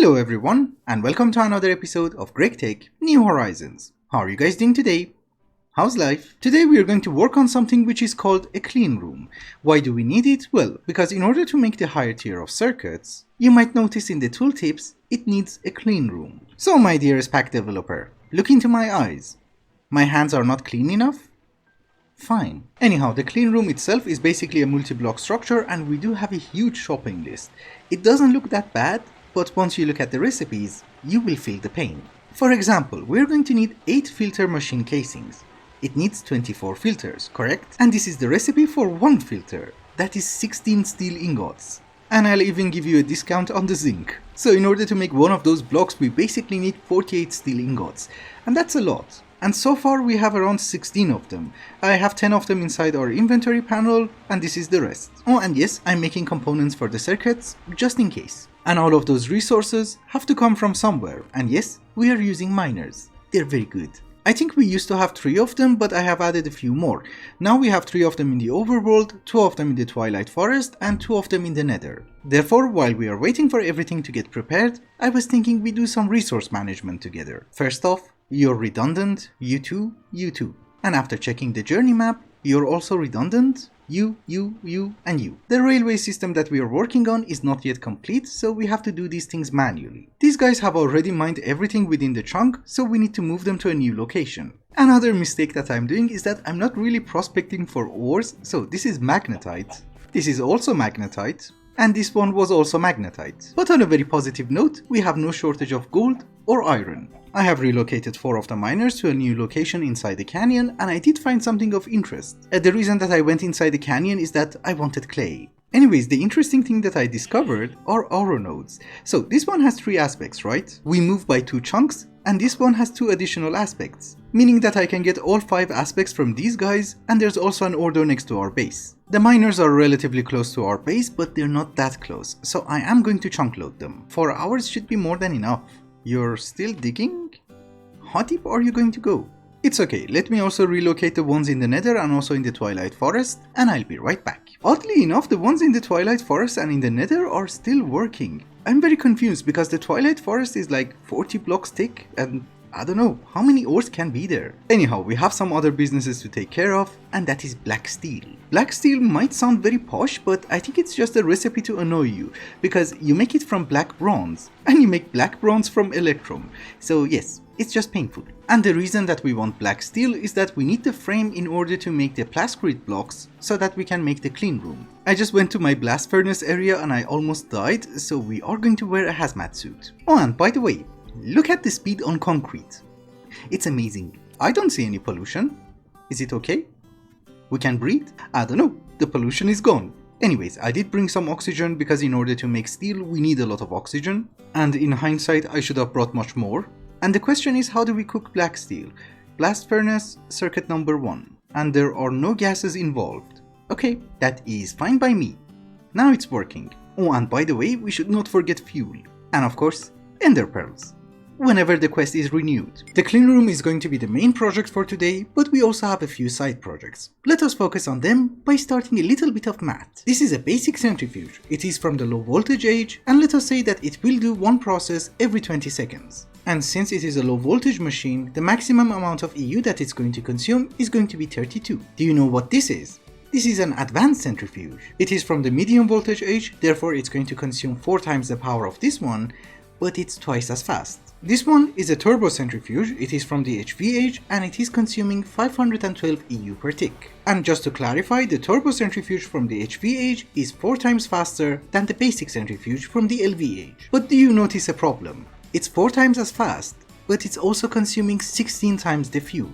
Hello everyone, and welcome to another episode of GregTech New Horizons. How are you guys doing today? How's life? Today we are going to work on something which is called a clean room. Why do we need it? Well, because in order to make the higher tier of circuits, you might notice in the tooltips it needs a clean room. So my dearest pack developer, look into my eyes. My hands are not clean enough? Fine. Anyhow, the clean room itself is basically a multi-block structure and we do have a huge shopping list. It doesn't look that bad, but once you look at the recipes, you will feel the pain. For example, we're going to need 8 filter machine casings. It needs 24 filters, correct? And this is the recipe for 1 filter. That is 16 steel ingots. And I'll even give you a discount on the zinc. So in order to make one of those blocks, we basically need 48 steel ingots. And that's a lot. And so far we have around 16 of them. I have 10 of them inside our inventory panel, and this is the rest. Oh, and yes, I'm making components for the circuits, just in case. And all of those resources have to come from somewhere, and yes, we are using miners. They're very good. I think we used to have 3 of them, but I have added a few more. Now we have 3 of them in the overworld, 2 of them in the Twilight Forest, and 2 of them in the Nether. Therefore, while we are waiting for everything to get prepared, I was thinking we do some resource management together. First off, you're redundant, you too. And after checking the journey map, you're also redundant, you, and you. The railway system that we are working on is not yet complete, so we have to do these things manually. These guys have already mined everything within the chunk, so we need to move them to a new location. Another mistake that I'm doing is that I'm not really prospecting for ores, so this is magnetite, this is also magnetite, and this one was also magnetite. But on a very positive note, we have no shortage of gold or iron. I have relocated 4 of the miners to a new location inside the canyon, and I did find something of interest. The reason that I went inside the canyon is that I wanted clay. Anyways, the interesting thing that I discovered are auro nodes. So this one has 3 aspects, right? We move by 2 chunks, and this one has 2 additional aspects. Meaning that I can get all 5 aspects from these guys, and there's also an ordo next to our base. The miners are relatively close to our base, but they're not that close, so I am going to chunk load them. 4 hours should be more than enough. You're still digging? How deep are you going to go? It's okay, let me also relocate the ones in the Nether and also in the Twilight Forest, and I'll be right back. Oddly enough, the ones in the Twilight Forest and in the Nether are still working. I'm very confused because the Twilight Forest is like 40 blocks thick and I don't know how many ores can be there. Anyhow, we have some other businesses to take care of, and that is black steel. Black steel might sound very posh, but I think it's just a recipe to annoy you, because you make it from black bronze, and you make black bronze from electrum. So yes, it's just painful. And the reason that we want black steel is that we need the frame in order to make the plascrete blocks so that we can make the clean room. I just went to my blast furnace area and I almost died, so we are going to wear a hazmat suit. Oh, and by the way, look at the speed on concrete. It's amazing. I don't see any pollution. Is it okay? We can breathe? I don't know. The pollution is gone. Anyways, I did bring some oxygen because in order to make steel we need a lot of oxygen. And in hindsight I should have brought much more. And the question is, how do we cook black steel? Blast furnace, circuit number 1. And there are no gases involved. Okay, that is fine by me. Now it's working. Oh, and by the way, we should not forget fuel. And of course, ender pearls. Whenever the quest is renewed. The clean room is going to be the main project for today, but we also have a few side projects. Let us focus on them by starting a little bit of math. This is a basic centrifuge. It is from the low voltage age, and let us say that it will do one process every 20 seconds. And since it is a low voltage machine, the maximum amount of EU that it's going to consume is going to be 32. Do you know what this is? This is an advanced centrifuge. It is from the medium voltage age, therefore it's going to consume 4 times the power of this one, but it's twice as fast. This one is a turbo centrifuge, it is from the HV age and it is consuming 512 EU per tick. And just to clarify, the turbo centrifuge from the HV age is 4 times faster than the basic centrifuge from the LV age. But do you notice a problem? It's 4 times as fast, but it's also consuming 16 times the fuel.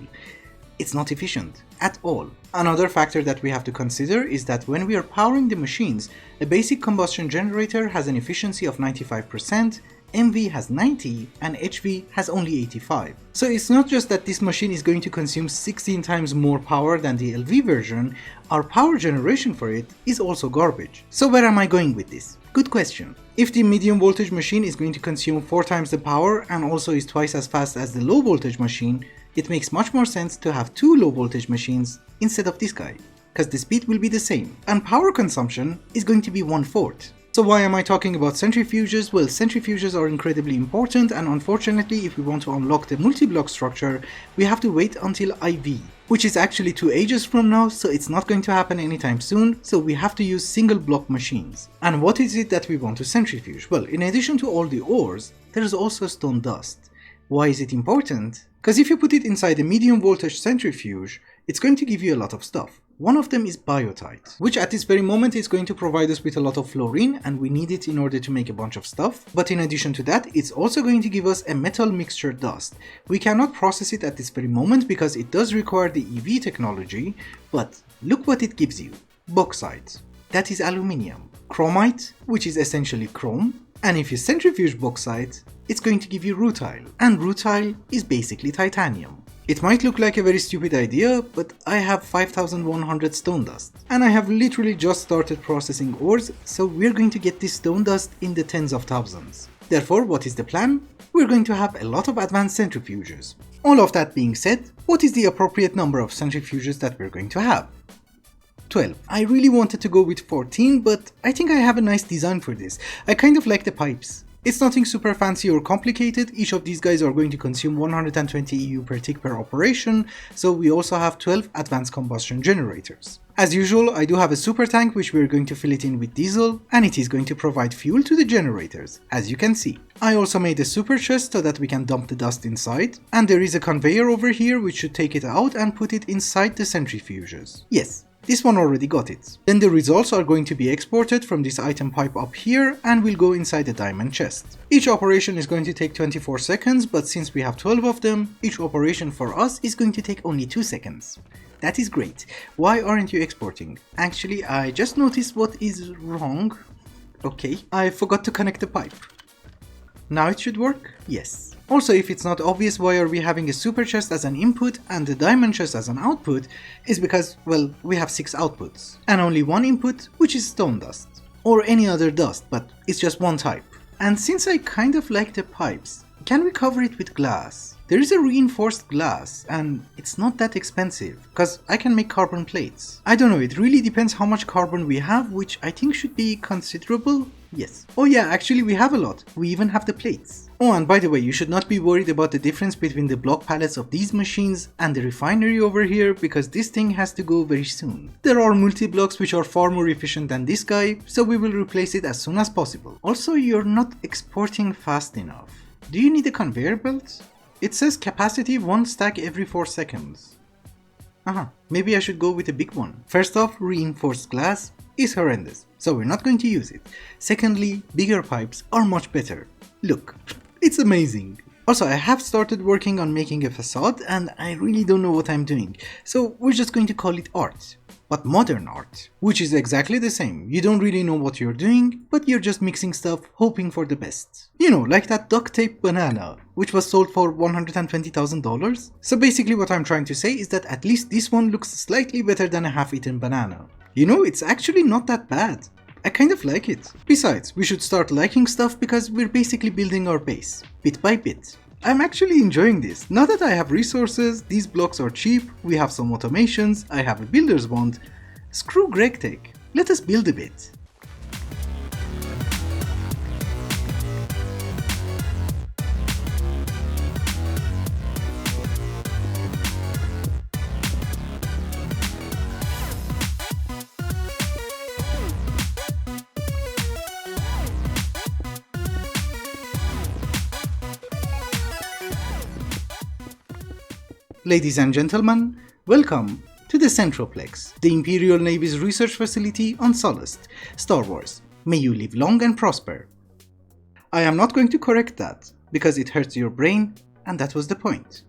It's not efficient at all. Another factor that we have to consider is that when we are powering the machines, a basic combustion generator has an efficiency of 95%, MV has 90 and HV has only 85. So it's not just that this machine is going to consume 16 times more power than the LV version, our power generation for it is also garbage. So where am I going with this? Good question. If the medium voltage machine is going to consume 4 times the power and also is twice as fast as the low voltage machine, it makes much more sense to have 2 low voltage machines instead of this guy, because the speed will be the same and power consumption is going to be 1/4. So why am I talking about centrifuges? Well, centrifuges are incredibly important, and unfortunately if we want to unlock the multi-block structure, we have to wait until IV, which is actually 2 ages from now, so it's not going to happen anytime soon, so we have to use single block machines. And what is it that we want to centrifuge? Well, in addition to all the ores, there is also stone dust. Why is it important? Because if you put it inside a medium voltage centrifuge, it's going to give you a lot of stuff. One of them is biotite, which at this very moment is going to provide us with a lot of fluorine, and we need it in order to make a bunch of stuff. But in addition to that, it's also going to give us a metal mixture dust. We cannot process it at this very moment because it does require the EV technology, but look what it gives you. Bauxite, that is aluminium. Chromite, which is essentially chrome. And if you centrifuge bauxite, it's going to give you rutile, and rutile is basically titanium. It might look like a very stupid idea, but I have 5100 stone dust, and I have literally just started processing ores, so we're going to get this stone dust in the tens of thousands. Therefore, what is the plan? We're going to have a lot of advanced centrifuges. All of that being said, what is the appropriate number of centrifuges that we're going to have? 12. I really wanted to go with 14, but I think I have a nice design for this. I kind of like the pipes. It's nothing super fancy or complicated. Each of these guys are going to consume 120 EU per tick per operation, so we also have 12 advanced combustion generators. As usual, I do have a super tank which we're going to fill it in with diesel, and it is going to provide fuel to the generators, as you can see. I also made a super chest so that we can dump the dust inside, and there is a conveyor over here which should take it out and put it inside the centrifuges. Yes, this one already got it. Then the results are going to be exported from this item pipe up here and will go inside the diamond chest. Each operation is going to take 24 seconds, but since we have 12 of them, each operation for us is going to take only 2 seconds. That is great. Why aren't you exporting? Actually, I just noticed what is wrong. Okay, I forgot to connect the pipe. Now it should work? Yes. Also, if it's not obvious why are we having a super chest as an input and the diamond chest as an output, is because, well, we have 6 outputs and only 1 input, which is stone dust. Or any other dust, but it's just one type. And since I kind of like the pipes, can we cover it with glass? There is a reinforced glass and it's not that expensive, because I can make carbon plates. I don't know, it really depends how much carbon we have, which I think should be considerable. Yes. Oh yeah, actually we have a lot. We even have the plates. Oh, and by the way, you should not be worried about the difference between the block pallets of these machines and the refinery over here, because this thing has to go very soon. There are multi-blocks which are far more efficient than this guy, so we will replace it as soon as possible. Also, you're not exporting fast enough. Do you need a conveyor belt? It says capacity 1 stack every 4 seconds. Maybe I should go with a big one. First off, reinforced glass is horrendous, so we're not going to use it. Secondly, bigger pipes are much better. Look, it's amazing. Also, I have started working on making a facade and I really don't know what I'm doing, so we're just going to call it art. But modern art, which is exactly the same. You don't really know what you're doing, but you're just mixing stuff, hoping for the best. You know, like that duct tape banana, which was sold for $120,000. So basically what I'm trying to say is that at least this one looks slightly better than a half-eaten banana. You know, it's actually not that bad. I kind of like it. Besides, we should start liking stuff because we're basically building our base, bit by bit. I'm actually enjoying this. Now that I have resources, these blocks are cheap, we have some automations, I have a builder's wand. Screw GregTech, let us build a bit. Ladies and gentlemen, welcome to the Centroplex, the Imperial Navy's research facility on Sullust, Star Wars. May you live long and prosper. I am not going to correct that, because it hurts your brain, and that was the point.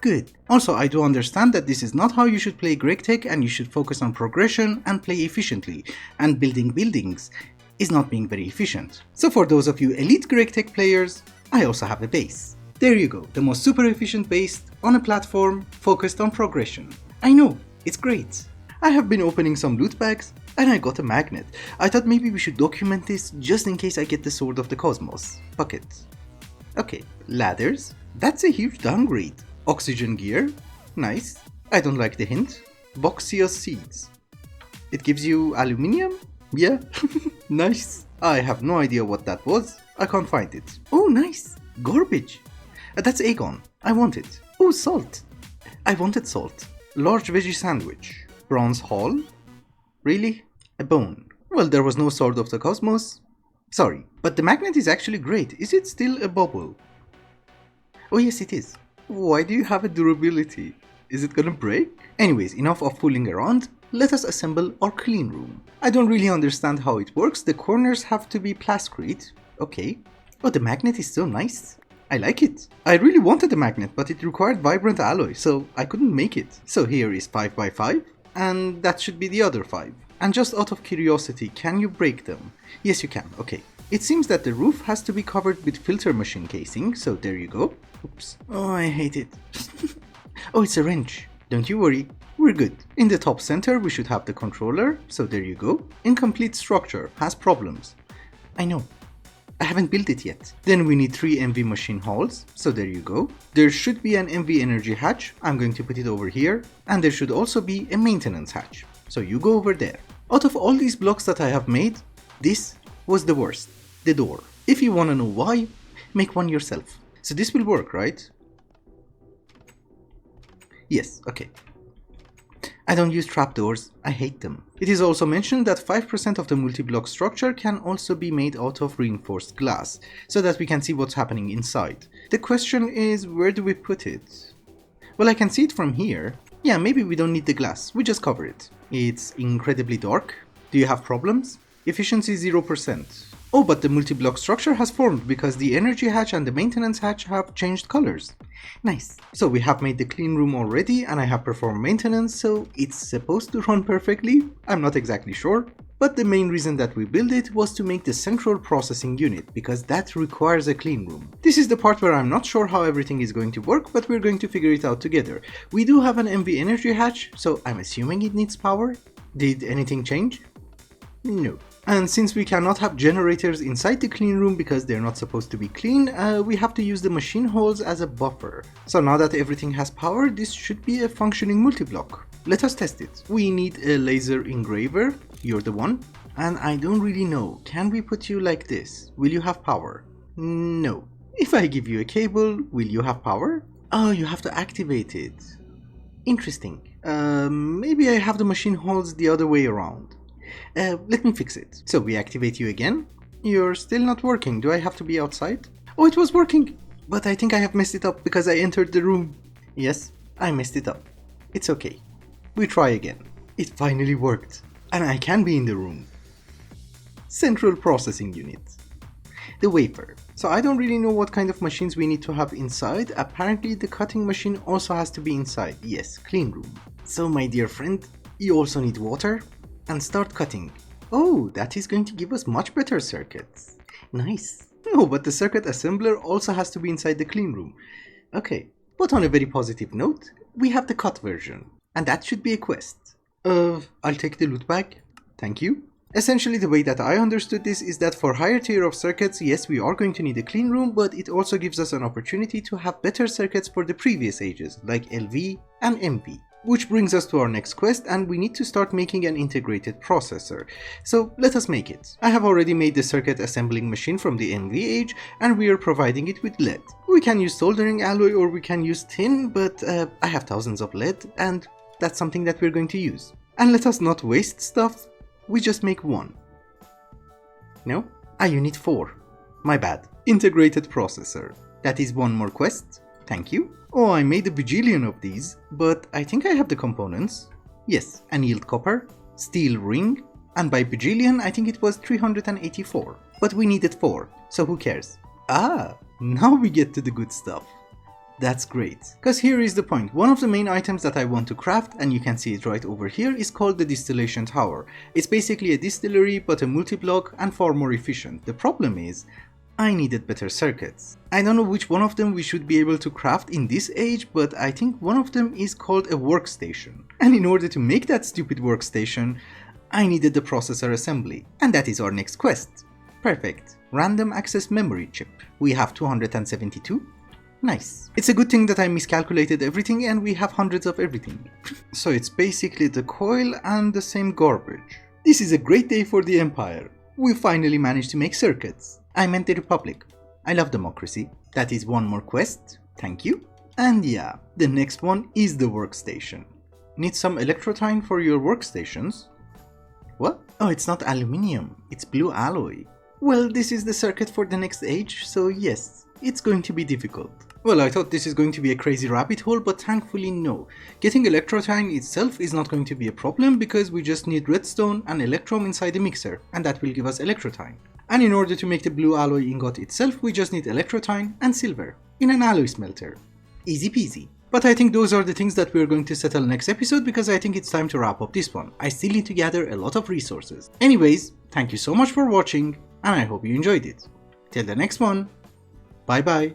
Good. Also, I do understand that this is not how you should play GregTech, and you should focus on progression and play efficiently, and building buildings is not being very efficient. So for those of you elite GregTech players, I also have a base. There you go, the most super efficient base on a platform focused on progression. I know, it's great. I have been opening some loot bags and I got a magnet. I thought maybe we should document this just in case I get the Sword of the Cosmos. Bucket. Okay, ladders. That's a huge downgrade. Oxygen gear. Nice. I don't like the hint. Boxia seeds. It gives you aluminium? Yeah, nice. I have no idea what that was. I can't find it. Oh, nice. Garbage. That's Aegon. I want it. Oh, salt. I wanted salt. Large veggie sandwich. Bronze hall. Really? A bone. Well, there was no Sword of the Cosmos. Sorry, but the magnet is actually great. Is it still a bubble? Oh yes, it is. Why do you have a durability? Is it gonna break? Anyways, enough of fooling around. Let us assemble our clean room. I don't really understand how it works. The corners have to be plascrete. Okay. Oh, the magnet is so nice. I like it. I really wanted a magnet, but it required vibrant alloy, so I couldn't make it. So here is 5 by 5, and that should be the other 5. And just out of curiosity, can you break them? Yes, you can. Okay. It seems that the roof has to be covered with filter machine casing, so there you go. Oops. Oh, I hate it. Oh, it's a wrench. Don't you worry. We're good. In the top center, we should have the controller, so there you go. Incomplete structure. Has problems. I know. I haven't built it yet. Then we need 3 MV machine halls, so there you go. There should be an MV energy hatch. I'm going to put it over here. And there should also be a maintenance hatch. So you go over there. Out of all these blocks that I have made, this was the worst. The door. If you want to know why, make one yourself. So this will work, right? Yes, okay. I don't use trapdoors, I hate them. It is also mentioned that 5% of the multi-block structure can also be made out of reinforced glass, so that we can see what's happening inside. The question is, where do we put it? Well, I can see it from here. Yeah, maybe we don't need the glass, we just cover it. It's incredibly dark. Do you have problems? Efficiency 0%. Oh, but the multi-block structure has formed because the energy hatch and the maintenance hatch have changed colors. Nice. So we have made the clean room already and I have performed maintenance, so it's supposed to run perfectly? I'm not exactly sure. But the main reason that we built it was to make the central processing unit, because that requires a clean room. This is the part where I'm not sure how everything is going to work, but we're going to figure it out together. We do have an MV energy hatch, so I'm assuming it needs power. Did anything change? No. And since we cannot have generators inside the clean room because they're not supposed to be clean, we have to use the machine holes as a buffer. So now that everything has power, this should be a functioning multi-block. Let us test it. We need a laser engraver. You're the one. And I don't really know. Can we put you like this? Will you have power? No. If I give you a cable, will you have power? Oh, you have to activate it. Interesting. Maybe I have the machine holes the other way around. Let me fix it. So we activate you again. You're still not working. Do I have to be outside? Oh, it was working. But I think I have messed it up because I entered the room. Yes, I messed it up. It's okay. We try again. It finally worked. And I can be in the room. Central processing unit. The wafer. So I don't really know what kind of machines we need to have inside. Apparently the cutting machine also has to be inside. Yes, clean room. So my dear friend, you also need water. And start cutting. Oh, that is going to give us much better circuits. Nice. Oh, but the circuit assembler also has to be inside the clean room. Okay, but on a very positive note, we have the cut version. And that should be a quest. I'll take the loot bag. Thank you. Essentially, the way that I understood this is that for higher tier of circuits, yes, we are going to need a clean room, but it also gives us an opportunity to have better circuits for the previous ages, like LV and MV. Which brings us to our next quest, and we need to start making an integrated processor. So let us make it. I have already made the circuit assembling machine from the MV age, and we are providing it with lead. We can use soldering alloy or we can use tin, but I have thousands of lead, and that's something that we're going to use. And let us not waste stuff, we just make one. No? You need 4. My bad. Integrated processor. That is one more quest. Thank you. Oh, I made a bajillion of these, but I think I have the components. Yes, annealed copper, steel ring, and by bajillion I think it was 384. But we needed 4, so who cares? Now we get to the good stuff. That's great, because here is the point. One of the main items that I want to craft, and you can see it right over here, is called the distillation tower. It's basically a distillery, but a multi-block and far more efficient. The problem is, I needed better circuits. I don't know which one of them we should be able to craft in this age, but I think one of them is called a workstation. And in order to make that stupid workstation, I needed the processor assembly. And that is our next quest. Perfect. Random access memory chip. We have 272. Nice. It's a good thing that I miscalculated everything and we have hundreds of everything. So it's basically the coil and the same garbage. This is a great day for the Empire. we finally managed to make circuits. I meant the Republic. I love democracy. That is one more quest. Thank you. And yeah, the next one is the workstation. Need some electrotine for your workstations? What? Oh, it's not aluminium. It's blue alloy. Well, this is the circuit for the next age, so yes, it's going to be difficult. Well, I thought this is going to be a crazy rabbit hole, but thankfully no. Getting electrotine itself is not going to be a problem because we just need redstone and electrum inside the mixer, and that will give us electrotine. And in order to make the blue alloy ingot itself, we just need electrotine and silver in an alloy smelter. Easy peasy. But I think those are the things that we're going to settle next episode because I think it's time to wrap up this one. I still need to gather a lot of resources. Anyways, thank you so much for watching and I hope you enjoyed it. Till the next one, bye bye.